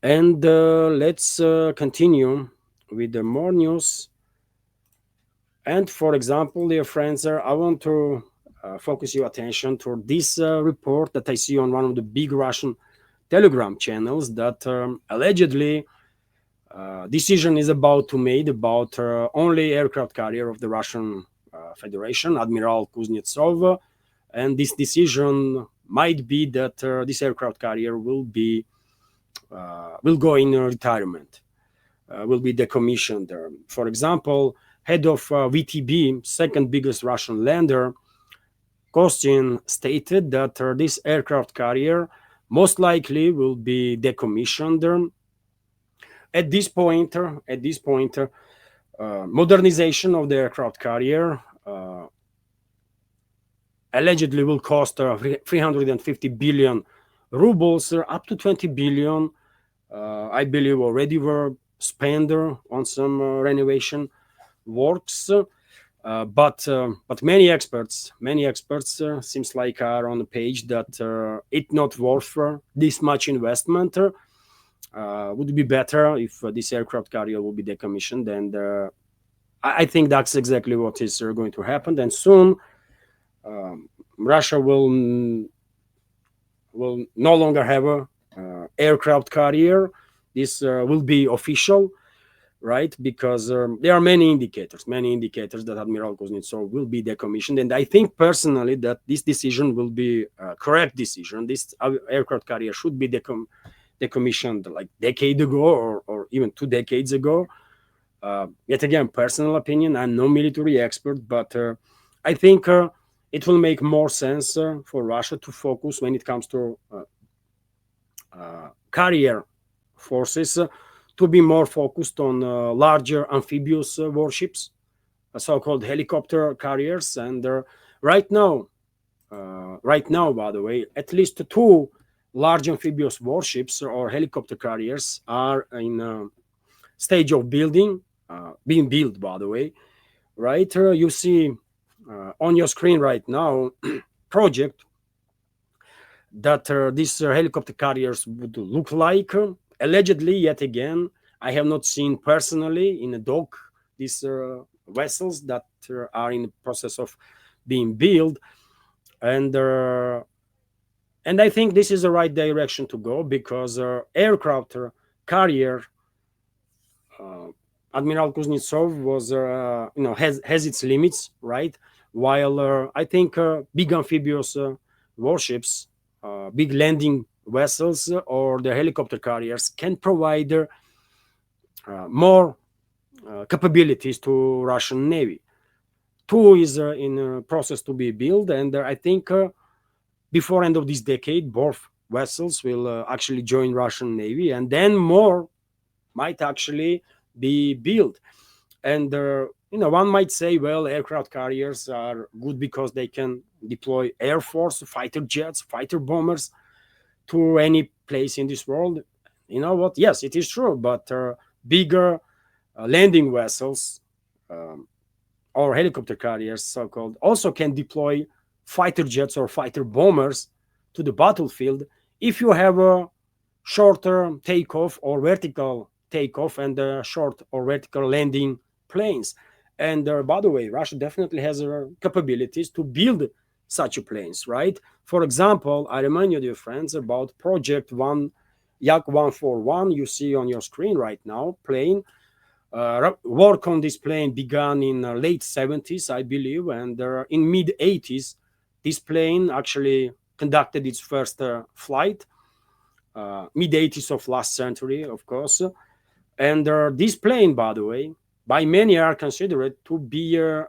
And let's continue with the more news. And for example, dear friends, I want to focus your attention to this report that I see on one of the big Russian Telegram channels that allegedly decision is about to made about only aircraft carrier of the Russian Federation, Admiral Kuznetsov, and this decision might be that this aircraft carrier will go in retirement, will be decommissioned. For example, head of VTB, second biggest Russian lender, Kostin stated that this aircraft carrier most likely will be decommissioned. At this point, modernization of the aircraft carrier allegedly will cost 350 billion rubles, up to 20 billion. I believe already were spent on some renovation works. But many experts seems like are on the page that it not worth this much investment. Would be better if this aircraft carrier will be decommissioned, and I think that's exactly what is going to happen. And soon, Russia will no longer have a aircraft carrier. This will be official, right? Because there are many indicators that Admiral Kuznetsov will be decommissioned, and I think personally that this decision will be a correct decision. This aircraft carrier should be decommissioned like decade ago, or even 2 decades ago. Yet again, personal opinion. I'm no military expert, but I think it will make more sense for Russia to focus when it comes to carrier forces to be more focused on larger amphibious warships, so-called helicopter carriers. And right now, by the way, at least two large amphibious warships or helicopter carriers are in stage of being built. By the way, right? You see on your screen right now project that these helicopter carriers would look like. Allegedly, yet again, I have not seen personally in a dock these vessels that are in the process of being built, and I think this is the right direction to go, because aircraft carrier uh, Admiral Kuznetsov was has its limits, right? While I think big amphibious warships, big landing vessels, or the helicopter carriers can provide more capabilities to Russian Navy. Two is in process to be built, and I think before end of this decade, both vessels will actually join Russian Navy, and then more might actually be built. And one might say, well, aircraft carriers are good because they can deploy air force, fighter jets, fighter bombers to any place in this world. You know what? Yes, it is true, but bigger landing vessels um, or helicopter carriers, so-called, also can deploy fighter jets or fighter bombers to the battlefield if you have a shorter takeoff or vertical takeoff and short or vertical landing planes. And by the way, Russia definitely has capabilities to build such planes, right? For example, I remind you, dear friends, about Project One, Yak 141. You see on your screen right now, plane. Work on this plane began in late 70s, I believe, and in mid 80s, this plane actually conducted its first flight. Mid 80s of last century, of course. And this plane, by the way, by many are considered to be a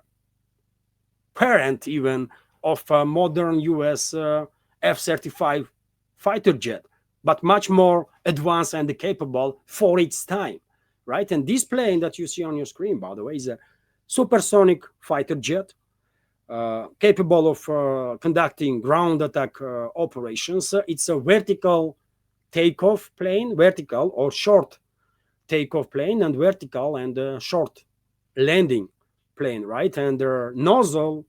parent even of a modern US F-35 fighter jet, but much more advanced and capable for its time, right? And this plane that you see on your screen, by the way, is a supersonic fighter jet capable of conducting ground attack operations. It's a vertical takeoff plane, vertical or short takeoff plane, and vertical and short landing plane, right? And the nozzle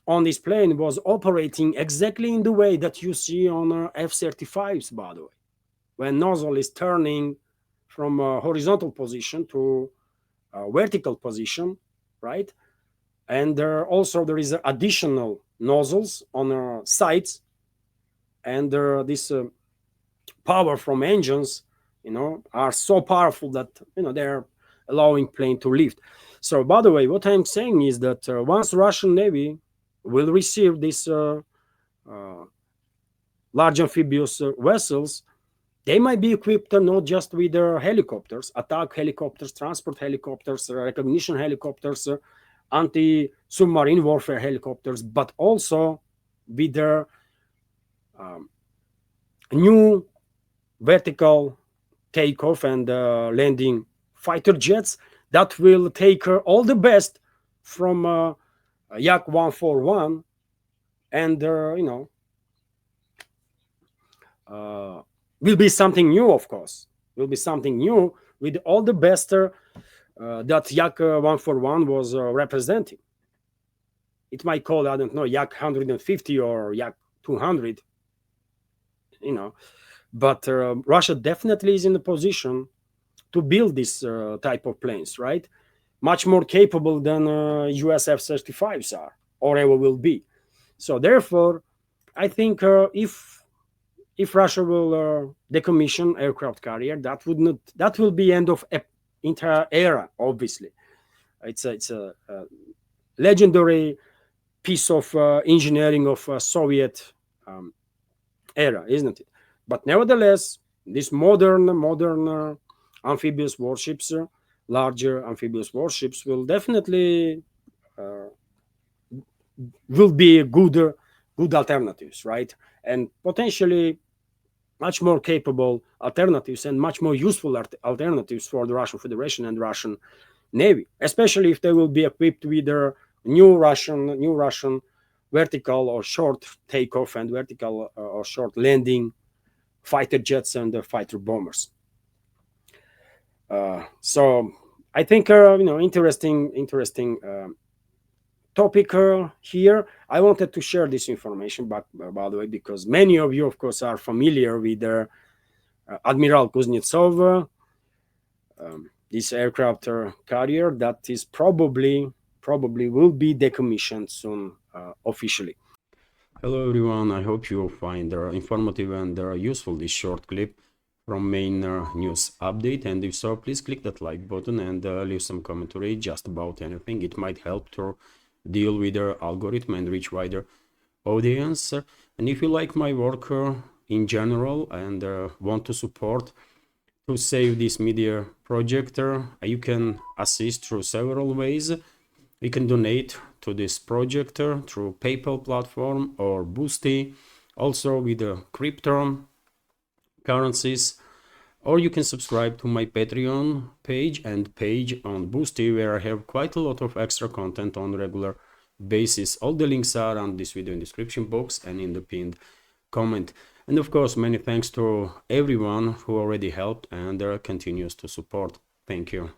on this plane was operating exactly in the way that you see on F-35s, by the way. when nozzle is turning from a horizontal position to a vertical position, right? And also there is additional nozzles on sides, and this power from engines, are so powerful that they're allowing plane to lift. So, by the way, what I'm saying is that once Russian Navy will receive these large amphibious vessels, they might be equipped not just with their helicopters, attack helicopters, transport helicopters, recognition helicopters, anti-submarine warfare helicopters, but also with their new vertical takeoff and landing fighter jets that will take all the best from Yak 141, and will be something new, of course. Will be something new with all the best that Yak 141 was representing. It might call, I don't know, Yak 150 or Yak 200, but Russia definitely is in a position to build this type of planes, right? Much more capable than US F-35s are or ever will be. So therefore, I think if Russia will decommission aircraft carrier, that will be end of entire era. Obviously, it's a legendary piece of engineering of Soviet era, isn't it? But nevertheless, these modern amphibious warships, larger amphibious warships, will definitely will be good alternatives, right? And potentially much more capable alternatives and much more useful alternatives for the Russian Federation and Russian Navy, especially if they will be equipped with their new Russian vertical or short takeoff and vertical or short landing fighter jets and fighter bombers. So I think interesting topic here. I wanted to share this information, by the way, because many of you, of course, are familiar with Admiral Kuznetsov, this aircraft carrier that is probably will be decommissioned soon officially. Hello everyone, I hope you find informative and useful this short clip from main news update, and if so, please click that like button and leave some commentary just about anything. It might help to deal with the algorithm and reach wider audience. And if you like my work in general and want to support to save this media project, you can assist through several ways. You can donate to this project through PayPal platform or Boosty, also with the crypto currencies, or you can subscribe to my Patreon page and page on Boosty, where I have quite a lot of extra content on regular basis. All the links are on this video in description box and in the pinned comment. And of course, many thanks to everyone who already helped and continues to support. Thank you.